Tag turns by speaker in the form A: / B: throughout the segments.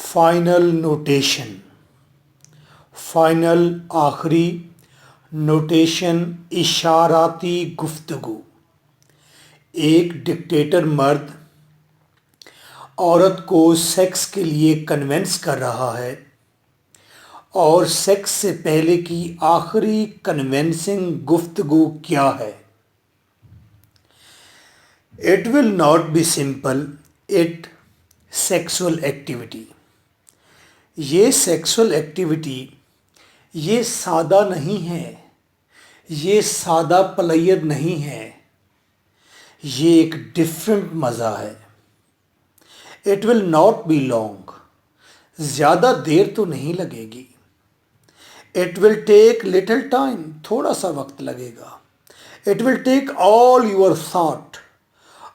A: Final notation. Final आखिरी, notation इशाराती गुफ्तगू। एक डिक्टेटर मर्द औरत को सेक्स के लिए कन्विंस कर रहा है और सेक्स से पहले की आखिरी कन्विंसिंग गुफ्तगू क्या है? It will not be simple it sexual activity. ये सेक्सुअल एक्टिविटी ये सादा नहीं है, ये सादा प्लेयर नहीं है, ये एक डिफरेंट मज़ा है। It will not be long, ज़्यादा देर तो नहीं लगेगी। It will take little time, थोड़ा सा वक्त लगेगा। It will take all your thought,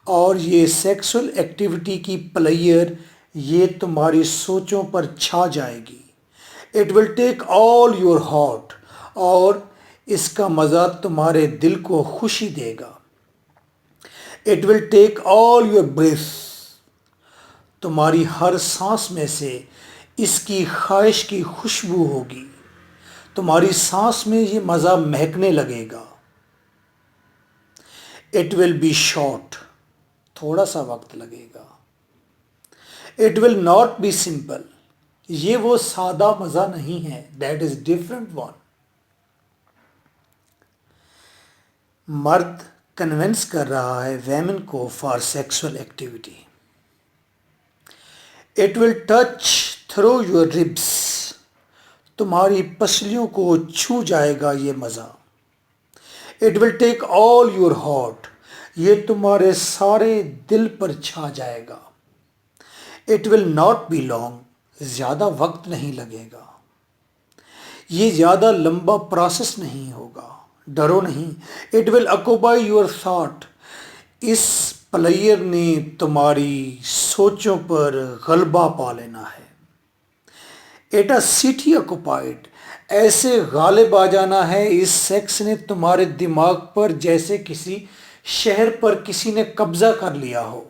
A: और ये सेक्सुअल एक्टिविटी की प्लेयर ये तुम्हारी सोचों पर छा जाएगी। It will take all your heart, और इसका मज़ा तुम्हारे दिल को खुशी देगा। It will take all your breath, तुम्हारी हर सांस में से इसकी ख्वाहिश की खुशबू होगी। तुम्हारी सांस में ये मज़ा महकने लगेगा। इट विल बी शॉर्ट, थोड़ा सा वक्त लगेगा। It will not be simple, ये वो सादा मज़ा नहीं है, दैट इज डिफरेंट वन। मर्द कन्विंस कर रहा है वेमेन को for sexual activity. It will touch through your ribs, तुम्हारी पसलियों को छू जाएगा ये मज़ा। It will take all your heart, ये तुम्हारे सारे दिल पर छा जाएगा। It will not be long, ज़्यादा वक्त नहीं लगेगा। ये ज़्यादा लंबा प्रोसेस नहीं होगा, डरो नहीं। It will occupy your thought, इस प्लेयर ने तुम्हारी सोचों पर गलबा पा लेना है। इट अ सिटी ऑक्यूपाइड, ऐसे गालिब आ जाना है इस सेक्स ने तुम्हारे दिमाग पर जैसे किसी शहर पर किसी ने कब्जा कर लिया हो।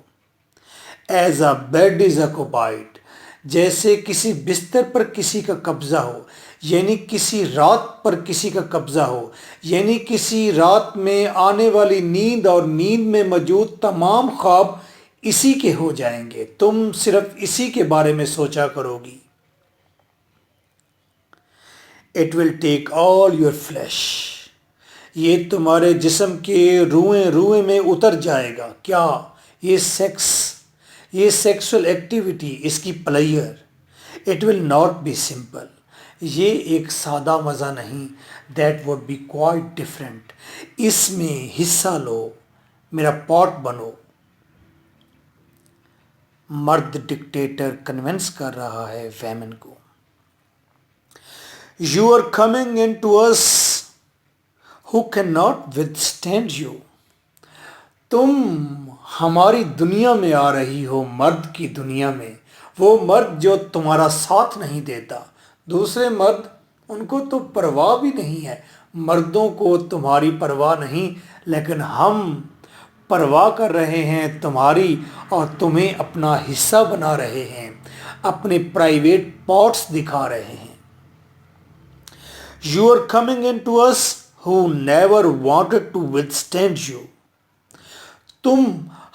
A: As a bed is occupied, जैसे किसी बिस्तर पर किसी का कब्जा हो, यानी किसी रात पर किसी का कब्जा हो, यानी किसी रात में आने वाली नींद और नींद में मौजूद तमाम ख्वाब इसी के हो जाएंगे। तुम सिर्फ इसी के बारे में सोचा करोगी। It will take all your flesh, ये तुम्हारे जिस्म के रुएं रुएं में उतर जाएगा। क्या? ये सेक्स, ये सेक्सुअल एक्टिविटी, इसकी player. It will not be simple, ये एक सादा मज़ा नहीं, that would be quite different. इसमें हिस्सा लो, मेरा पार्ट बनो। मर्द डिक्टेटर कन्विंस कर रहा है वेमेन को। You are coming into us who can not withstand you, तुम हमारी दुनिया में आ रही हो, मर्द की दुनिया में। वो मर्द जो तुम्हारा साथ नहीं देता, दूसरे मर्द उनको तो परवाह भी नहीं है, मर्दों को तुम्हारी परवाह नहीं, लेकिन हम परवाह कर रहे हैं तुम्हारी, और तुम्हें अपना हिस्सा बना रहे हैं, अपने प्राइवेट पार्ट्स दिखा रहे हैं। You are coming into us who never wanted to withstand you, तुम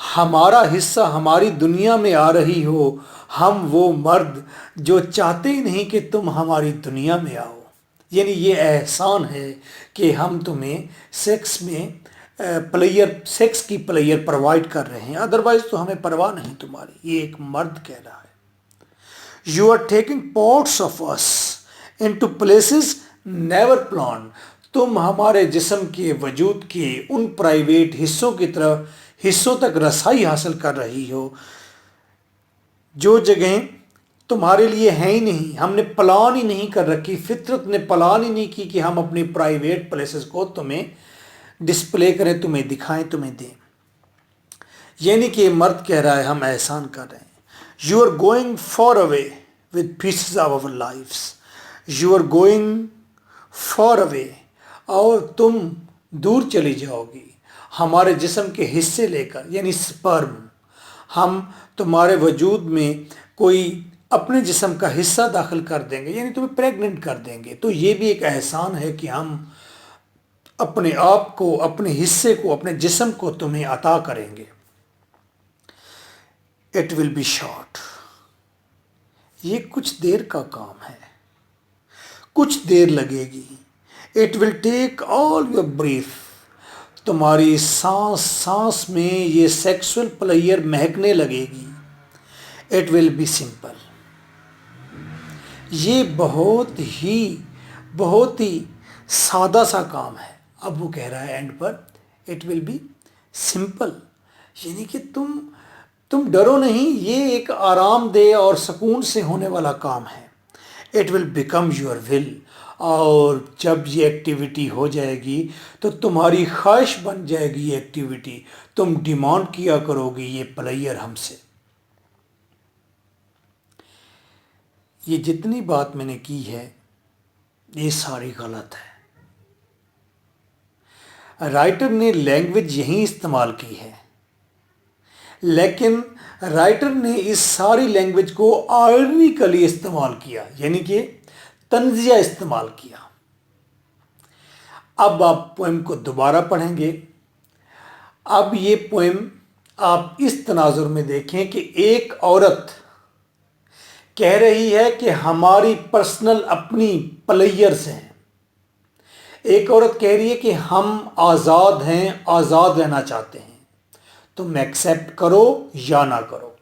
A: हमारा हिस्सा, हमारी दुनिया में आ रही हो। हम वो मर्द जो चाहते ही नहीं कि तुम हमारी दुनिया में आओ, यानी ये एहसान है कि हम तुम्हें सेक्स में प्लेयर, सेक्स की प्लेयर प्रोवाइड कर रहे हैं, अदरवाइज तो हमें परवाह नहीं तुम्हारी। ये एक मर्द कह रहा है। You are taking parts of us into places never plan, तुम हमारे जिस्म के वजूद के उन प्राइवेट हिस्सों की तरफ, हिस्सों तक रसाई हासिल कर रही हो जो जगह तुम्हारे लिए है ही नहीं, हमने प्लान ही नहीं कर रखी, फितरत ने प्लान ही नहीं की कि हम अपनी प्राइवेट प्लेसेस को तुम्हें डिस्प्ले करें, तुम्हें दिखाएं, तुम्हें दें। यानी कि मर्द कह रहा है हम एहसान कर रहे हैं। You are going far away with pieces of our lives, you are going far away, और तुम दूर चली जाओगी हमारे जिस्म के हिस्से लेकर, यानी स्पर्म। हम तुम्हारे वजूद में कोई अपने जिस्म का हिस्सा दाखिल कर देंगे, यानी तुम्हें प्रेग्नेंट कर देंगे। तो ये भी एक एहसान है कि हम अपने आप को, अपने हिस्से को, अपने जिस्म को तुम्हें अता करेंगे। इट विल बी शॉर्ट, ये कुछ देर का काम है, कुछ देर लगेगी। It will take all your breath, तुम्हारी सांस सांस में ये सेक्सुअल प्लेयर महकने लगेगी। इट विल बी सिंपल, ये बहुत ही सादा सा काम है। अब वो कह रहा है एंड पर, इट विल बी सिंपल, यानी कि तुम डरो नहीं, ये एक आरामदेह और सुकून से होने वाला काम है। It will become your will, और जब ये एक्टिविटी हो जाएगी तो तुम्हारी ख्वाहिश बन जाएगी ये एक्टिविटी, तुम डिमांड किया करोगी ये प्लेयर हमसे। ये जितनी बात मैंने की है ये सारी गलत है। राइटर ने लैंग्वेज यहीं इस्तेमाल की है, लेकिन राइटर ने इस सारी लैंग्वेज को आयरनिकली इस्तेमाल किया, यानी कि तंजिया इस्तेमाल किया। अब आप पोएम को दोबारा पढ़ेंगे। अब ये पोएम आप इस तनाजुर में देखें कि एक औरत कह रही है कि हमारी पर्सनल अपनी प्लेयर्स हैं। एक औरत कह रही है कि हम आज़ाद हैं, आज़ाद रहना चाहते हैं, तुम एक्सेप्ट करो या ना करो।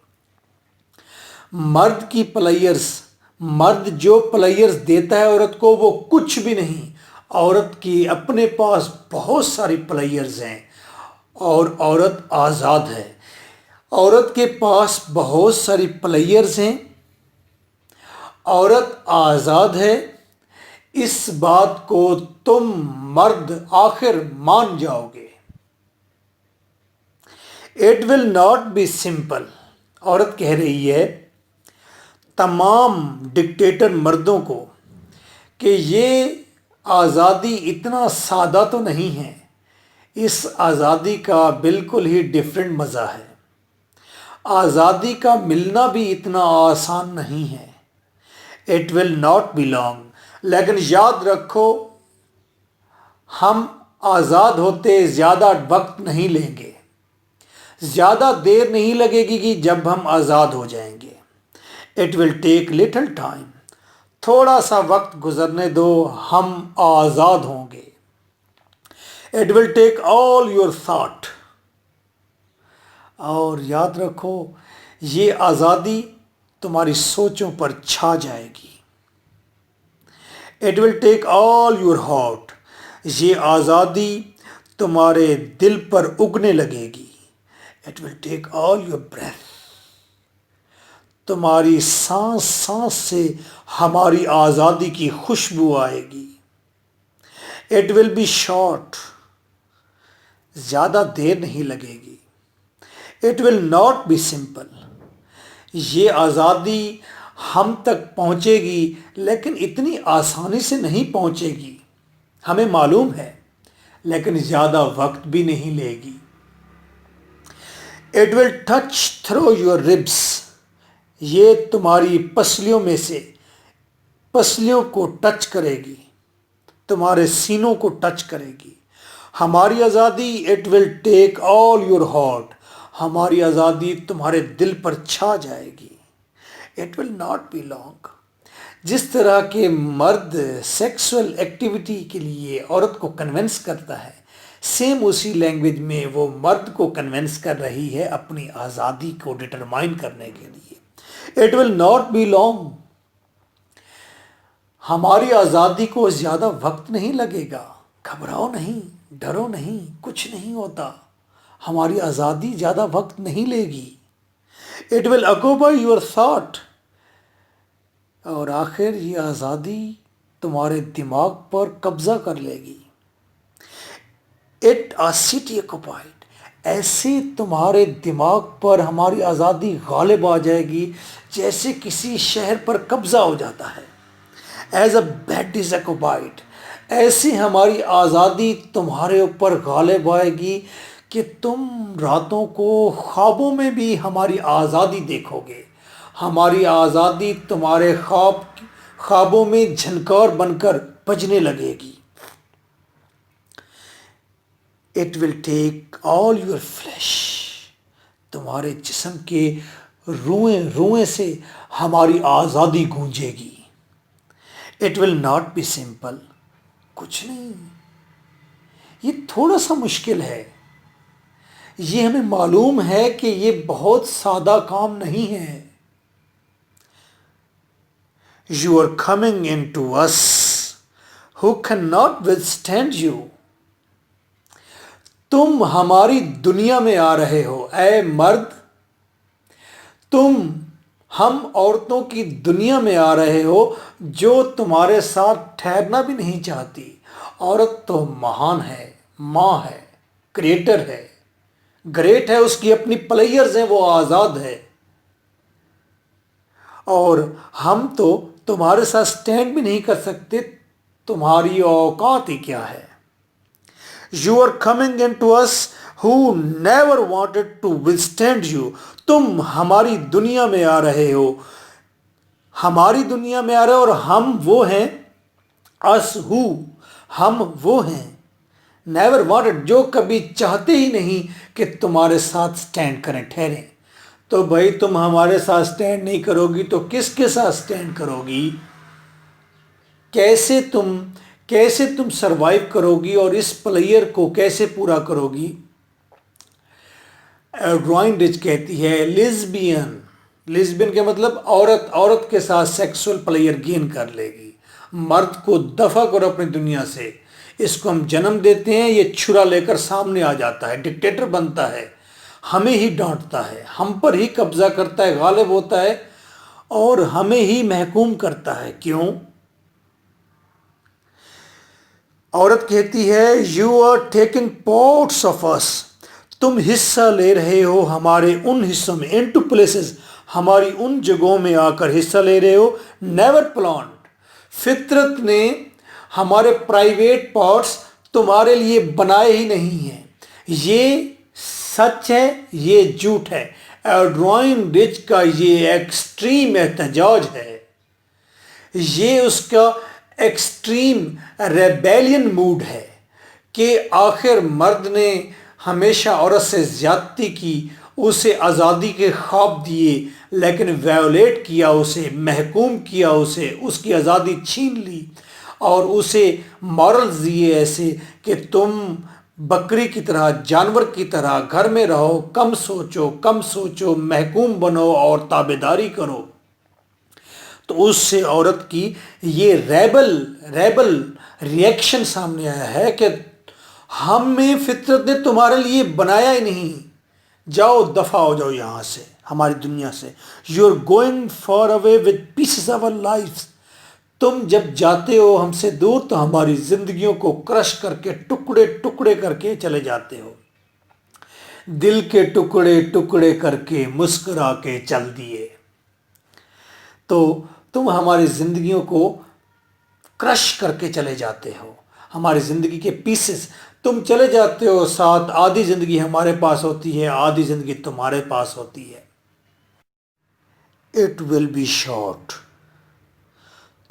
A: मर्द की प्लेयर्स, मर्द जो प्लेयर्स देता है औरत को, वो कुछ भी नहीं। औरत की अपने पास बहुत सारी प्लेयर्स हैं और औरत आज़ाद है। औरत के पास बहुत सारी प्लेयर्स हैं, औरत आज़ाद है। इस बात को तुम मर्द आखिर मान जाओगे। It will not be simple, औरत कह रही है तमाम डिक्टेटर मर्दों को कि ये आज़ादी इतना सादा तो नहीं है, इस आज़ादी का बिल्कुल ही डिफरेंट मज़ा है। आज़ादी का मिलना भी इतना आसान नहीं है। It will not be long, लेकिन याद रखो हम आज़ाद होते ज़्यादा वक्त नहीं लेंगे, ज़्यादा देर नहीं लगेगी कि जब हम आज़ाद हो जाएंगे। It will take little time, थोड़ा सा वक्त गुजरने दो, हम आज़ाद होंगे। It will take all your thought, और याद रखो ये आज़ादी तुम्हारी सोचों पर छा जाएगी। It will take all your heart, ये आज़ादी तुम्हारे दिल पर उगने लगेगी। It will take all your breath, तुम्हारी सांस सांस से हमारी आज़ादी की खुशबू आएगी। इट विल बी शॉर्ट, ज़्यादा देर नहीं लगेगी। It will not be simple, ये आज़ादी हम तक पहुँचेगी, लेकिन इतनी आसानी से नहीं पहुँचेगी, हमें मालूम है, लेकिन ज़्यादा वक्त भी नहीं लेगी। It will touch through your ribs, ये तुम्हारी पसलियों में से पसलियों को टच करेगी, तुम्हारे सीनों को टच करेगी। हमारी आज़ादी, it will take all your heart, हमारी आज़ादी तुम्हारे दिल पर छा जाएगी। It will not be long, जिस तरह के मर्द सेक्सुअल एक्टिविटी के लिए औरत को कन्विंस करता है, सेम उसी लैंग्वेज में वो मर्द को कन्विंस कर रही है अपनी आज़ादी को डिटरमाइन करने के लिए। It will not be long, हमारी आज़ादी को ज़्यादा वक्त नहीं लगेगा। घबराओ नहीं, डरो नहीं, कुछ नहीं होता, हमारी आज़ादी ज़्यादा वक्त नहीं लेगी। It will occupy your thought, और आखिर ये आज़ादी तुम्हारे दिमाग पर कब्ज़ा कर लेगी। इट आ सिटी ऑक्युपाइड, ऐसे तुम्हारे दिमाग पर हमारी आज़ादी गालिब आ जाएगी जैसे किसी शहर पर कब्ज़ा हो जाता है। As a bed is occupied, ऐसे हमारी आज़ादी तुम्हारे ऊपर गालिब आएगी कि तुम रातों को ख्वाबों में भी हमारी आज़ादी देखोगे, हमारी आज़ादी तुम्हारे ख्वाबों में झनकार बनकर बजने लगेगी। It will take all your flesh, तुम्हारे जिस्म के रुएं रुएं से हमारी आज़ादी गूंजेगी। It will not be simple, कुछ नहीं, ये थोड़ा सा मुश्किल है। ये हमें मालूम है कि ये बहुत सादा काम नहीं है। You are coming into us who can not withstand you. तुम हमारी दुनिया में आ रहे हो ऐ मर्द, तुम हम औरतों की दुनिया में आ रहे हो जो तुम्हारे साथ ठहरना भी नहीं चाहती। औरत तो महान है, माँ है, क्रिएटर है, ग्रेट है, उसकी अपनी प्लेयर्स हैं, वो आज़ाद है। और हम तो तुम्हारे साथ स्टैंड भी नहीं कर सकते, तुम्हारी औकात ही क्या है। You are coming into us who never wanted to withstand you. तुम हमारी दुनिया में आ रहे हो, हमारी दुनिया में आ रहे हो, और हम वो हैं, अस हु, हम वो हैं, नेवर वांटेड, जो कभी चाहते ही नहीं कि तुम्हारे साथ स्टैंड करें, ठहरें। तो भाई तुम हमारे साथ स्टैंड नहीं करोगी तो किसके साथ स्टैंड करोगी? कैसे तुम सरवाइव करोगी और इस प्लेयर को कैसे पूरा करोगी? ड्राइंग रिच कहती है लिस्बियन के मतलब औरत के साथ सेक्सुअल प्लेयर गेन कर लेगी। मर्द को दफा करो अपनी दुनिया से। इसको हम जन्म देते हैं, ये छुरा लेकर सामने आ जाता है, डिक्टेटर बनता है, हमें ही डांटता है, हम पर ही कब्जा करता है, गालिब होता है और हमें ही महकूम करता है। क्यों? औरत कहती है you are taking parts of us, तुम हिस्सा ले रहे हो हमारे उन हिस्सों में, इनटू प्लेसेस, हमारी उन जगहों में आकर हिस्सा ले रहे हो। नेवर प्लान्ड, फितरत ने हमारे प्राइवेट पार्ट्स तुम्हारे लिए बनाए ही नहीं हैं। ये सच है, ये झूठ है। ड्राइंग रिच का ये एक्सट्रीम एहतजाज है, ये उसका एक्सट्रीम रेबेलियन मूड है कि आखिर मर्द ने हमेशा औरत से ज्यादती की, उसे आज़ादी के ख्वाब दिए लेकिन वायोलेट किया, उसे महकूम किया, उसे उसकी आज़ादी छीन ली और उसे मॉरल्स दिए ऐसे कि तुम बकरी की तरह, जानवर की तरह घर में रहो, कम सोचो, महकूम बनो और ताबेदारी करो। तो उससे औरत की ये रेबल रिएक्शन सामने आया है कि हमें फितरत ने तुम्हारे लिए बनाया ही नहीं, जाओ दफा हो जाओ यहां से, हमारी दुनिया से। You are going far away with pieces of our life, तुम जब जाते हो हमसे दूर तो हमारी जिंदगियों को क्रश करके टुकड़े टुकड़े करके चले जाते हो, दिल के टुकड़े टुकड़े करके मुस्कुरा के चल दिए। तो तुम हमारी जिंदगियों को क्रश करके चले जाते हो, हमारी जिंदगी के पीसेस तुम चले जाते हो साथ। आधी जिंदगी हमारे पास होती है, आधी जिंदगी तुम्हारे पास होती है। इट विल बी शॉर्ट,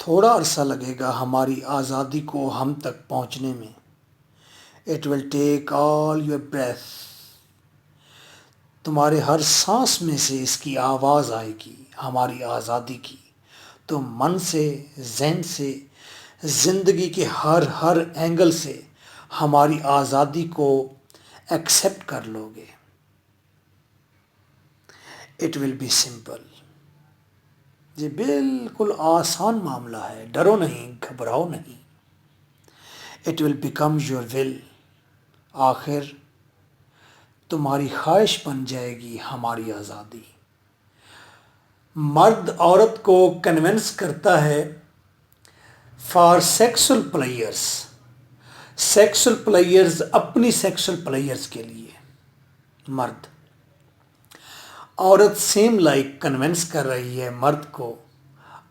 A: थोड़ा अरसा लगेगा हमारी आज़ादी को हम तक पहुंचने में। It will take all your breath, तुम्हारे हर सांस में से इसकी आवाज़ आएगी हमारी आज़ादी की। तुम मन से, ज़हन से, ज़िंदगी के हर एंगल से हमारी आज़ादी को एक्सेप्ट कर लोगे। इट विल बी सिंपल, ये बिल्कुल आसान मामला है, डरो नहीं, घबराओ नहीं। It will become your will, आखिर तुम्हारी ख्वाहिश बन जाएगी हमारी आज़ादी। मर्द औरत को कन्विंस करता है फॉर सेक्सुअल प्लेयर्स, अपनी सेक्सुअल प्लेयर्स के लिए मर्द। औरत सेम लाइक कन्विंस कर रही है मर्द को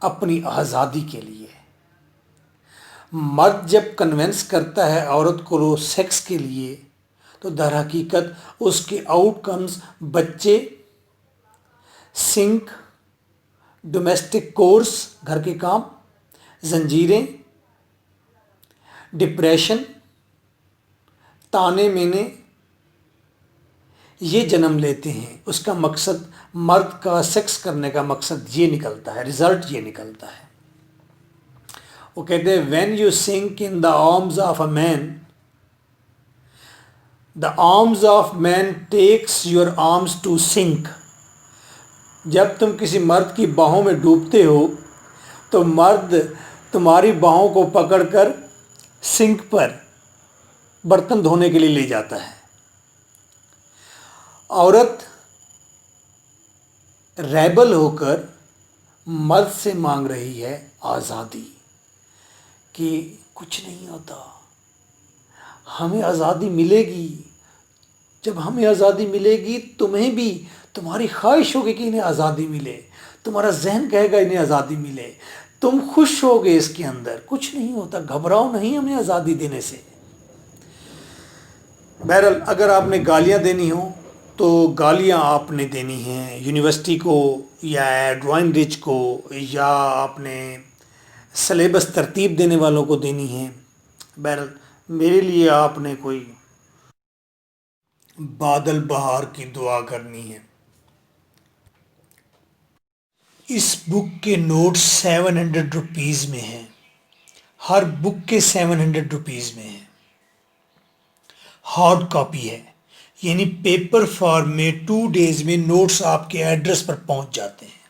A: अपनी आज़ादी के लिए। मर्द जब कन्विंस करता है औरत को सेक्स के लिए तो दर हकीकत उसके आउटकम्स बच्चे, सिंक, डोमेस्टिक कोर्स, घर के काम, जंजीरें, डिप्रेशन, ताने मेने, ये जन्म लेते हैं। उसका मकसद, मर्द का सेक्स करने का मकसद ये निकलता है, रिजल्ट ये निकलता है। वो कहते हैं when you sink in the arms of a man, the arms of man takes your arms to sink. जब तुम किसी मर्द की बाहों में डूबते हो तो मर्द तुम्हारी बाहों को पकड़कर सिंक पर बर्तन धोने के लिए ले जाता है। औरत रेबल होकर मर्द से मांग रही है आज़ादी, कि कुछ नहीं होता, हमें आज़ादी मिलेगी। जब हमें आज़ादी मिलेगी तुम्हें भी, तुम्हारी ख्वाहिश होगी कि इन्हें आज़ादी मिले, तुम्हारा जहन कहेगा इन्हें आज़ादी मिले, तुम खुश होगे इसके अंदर। कुछ नहीं होता, घबराओ नहीं हमें आज़ादी देने से। बहरहाल अगर आपने गालियाँ देनी हो तो गालियाँ आपने देनी हैं यूनिवर्सिटी को या एडवाइन रिच को, या आपने सिलेबस तरतीब देने वालों को देनी है। बहरहाल मेरे लिए आपने कोई बादल बहार की दुआ करनी है। इस बुक के नोट्स 700 रुपीज़ में हैं, हर बुक के 700 रुपीज़ में है। हार्ड कॉपी है, यानी पेपर फॉर्म में 2 डेज में नोट्स आपके एड्रेस पर पहुंच जाते हैं।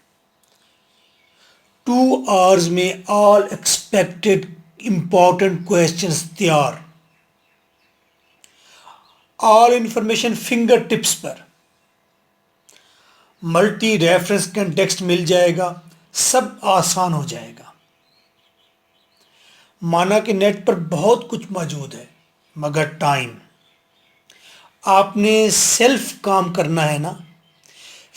A: 2 आवर्स में ऑल एक्सपेक्टेड इंपॉर्टेंट क्वेश्चंस तैयार, ऑल इंफॉर्मेशन फिंगर टिप्स पर, मल्टी रेफरेंस कंटेक्स्ट मिल जाएगा, सब आसान हो जाएगा। माना कि नेट पर बहुत कुछ मौजूद है, मगर टाइम, आपने सेल्फ काम करना है ना।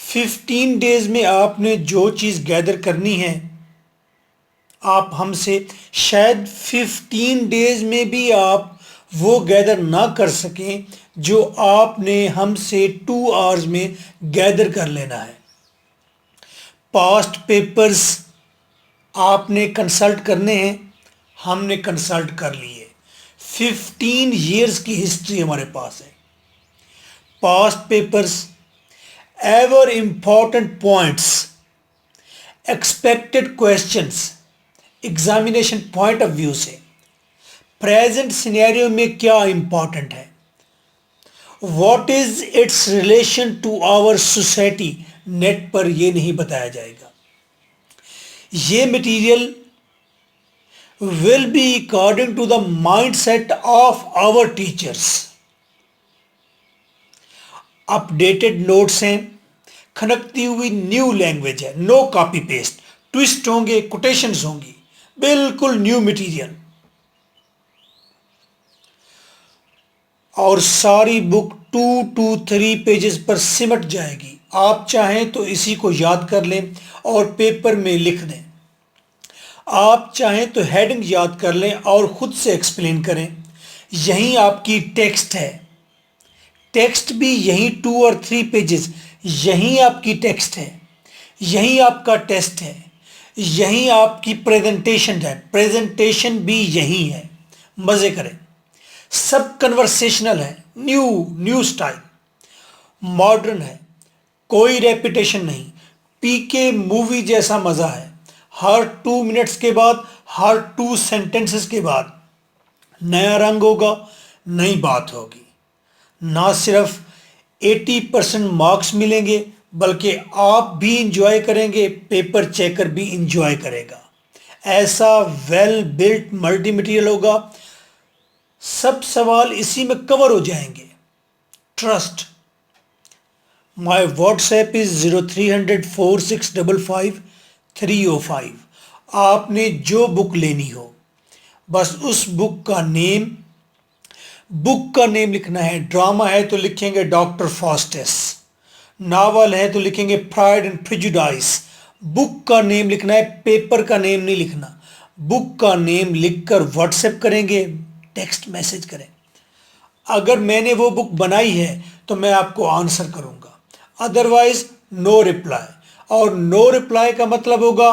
A: 15 डेज में आपने जो चीज़ गैदर करनी है, आप हमसे शायद 15 डेज में भी आप वो गैदर ना कर सकें जो आपने हमसे 2 आवर्स में गैदर कर लेना है। पास्ट पेपर्स आपने कंसल्ट करने हैं, हमने कंसल्ट कर लिए। 15 इयर्स की हिस्ट्री हमारे पास है। Past papers, ever important points, expected questions, examination point of view से प्रेजेंट सिनेरियो में क्या इंपॉर्टेंट है, what is its relation to our society, net पर यह नहीं बताया जाएगा। ये material will be according to the mindset of our teachers. Updated notes हैं, खनकती हुई न्यू लैंग्वेज है, नो कॉपी पेस्ट, ट्विस्ट होंगे, कोटेशंस होंगी, बिल्कुल न्यू मटेरियल। और सारी बुक 2 to 3 पेजेस पर सिमट जाएगी। आप चाहें तो इसी को याद कर लें और पेपर में लिख दें, आप चाहें तो हेडिंग याद कर लें और ख़ुद से एक्सप्लेन करें। यहीं आपकी टेक्स्ट है, टेक्स्ट भी यहीं 2 और 3 पेजेस, यहीं आपकी टेक्स्ट है, यहीं आपका टेस्ट है, यहीं आपकी प्रेजेंटेशन है, प्रेजेंटेशन भी यहीं है। मज़े करें, सब कन्वर्सेशनल है, न्यू स्टाइल, मॉडर्न है, कोई रेपिटेशन नहीं, पीके मूवी जैसा मज़ा है। हर 2 मिनट्स के बाद, हर 2 सेंटेंसेस के बाद नया रंग होगा, नई बात होगी। ना सिर्फ 80% मार्क्स मिलेंगे, बल्कि आप भी इंजॉय करेंगे, पेपर चेकर भी इंजॉय करेगा। ऐसा वेल बिल्ट मल्टी मटीरियल होगा, सब सवाल इसी में कवर हो जाएंगे। ट्रस्ट। My WhatsApp is 0300 4655 305। आपने जो बुक लेनी हो, बस उस बुक का नेम लिखना है। ड्रामा है तो लिखेंगे डॉक्टर फास्टस, नावल है तो लिखेंगे प्राइड एंड प्रेजुडाइस। बुक का नेम लिखना है, पेपर का नेम नहीं लिखना। बुक का नेम लिखकर व्हाट्सएप करेंगे, टेक्स्ट मैसेज करें। अगर मैंने वो बुक बनाई है तो मैं आपको आंसर करूंगा, अदरवाइज नो रिप्लाई। और नो रिप्लाई का मतलब होगा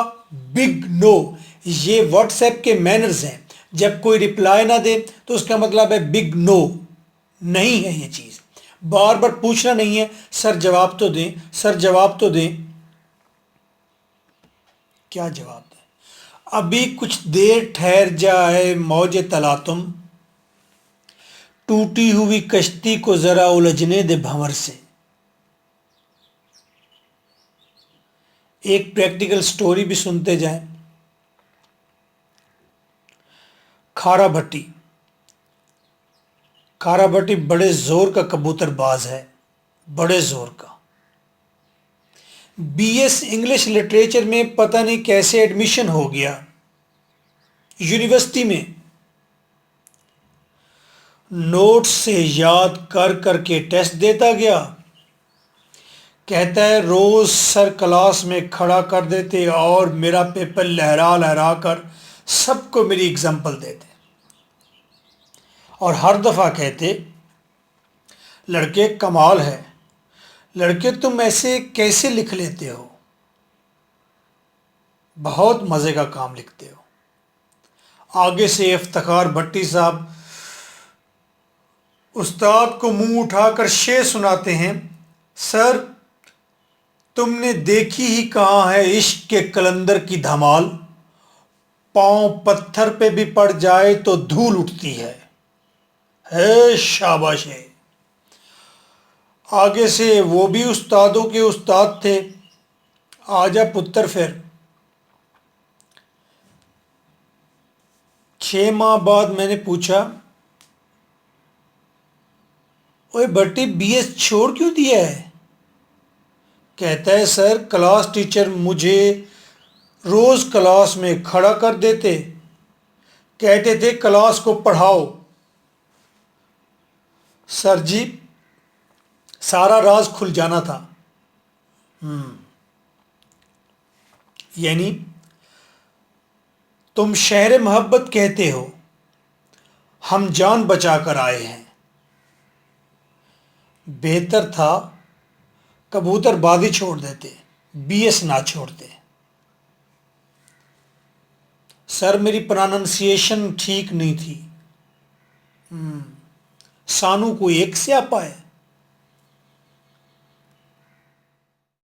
A: बिग नो। ये व्हाट्सएप के मैनर्स हैं, जब कोई रिप्लाई ना दे तो उसका मतलब है बिग नो, नहीं है ये चीज। बार बार पूछना नहीं है, सर जवाब तो दें, सर जवाब तो दें। क्या जवाब दें? अभी कुछ देर ठहर जाए मौजे तला तुम, टूटी हुई कश्ती को जरा उलझने दे भंवर से। एक प्रैक्टिकल स्टोरी भी सुनते जाएं। खारा भट्टी। खारा भट्टी बड़े जोर का कबूतरबाज है, बड़े जोर का। बीएस इंग्लिश लिटरेचर में पता नहीं कैसे एडमिशन हो गया यूनिवर्सिटी में। नोट्स से याद कर करके टेस्ट देता गया। कहता है रोज सर क्लास में खड़ा कर देते और मेरा पेपर लहरा लहरा कर सबको मेरी एग्जाम्पल देते, और हर दफा कहते लड़के कमाल है, लड़के तुम ऐसे कैसे लिख लेते हो, बहुत मजे का काम लिखते हो। आगे से इफ्तिखार भट्टी साहब उस्ताद को मुंह उठाकर शेर सुनाते हैं, सर तुमने देखी ही कहाँ है इश्क के कलंदर की धमाल, पांव पत्थर पे भी पड़ जाए तो धूल उठती है शाबाश है। आगे से वो भी उस्तादों के उस्ताद थे, आजा पुत्र फिर। 6 माह बाद मैंने पूछा, ओए भट्टी बीएस छोड़ क्यों दिया है? कहता है सर क्लास टीचर मुझे रोज क्लास में खड़ा कर देते, कहते थे क्लास को पढ़ाओ। सर जी सारा राज खुल जाना था। यानी तुम शहर मोहब्बत कहते हो, हम जान बचा कर आए हैं। बेहतर था कबूतरबाजी छोड़ देते, बीएस ना छोड़ते। सर मेरी प्रोनाउंसिएशन ठीक नहीं थी। सानू कोई एक से आ पाए।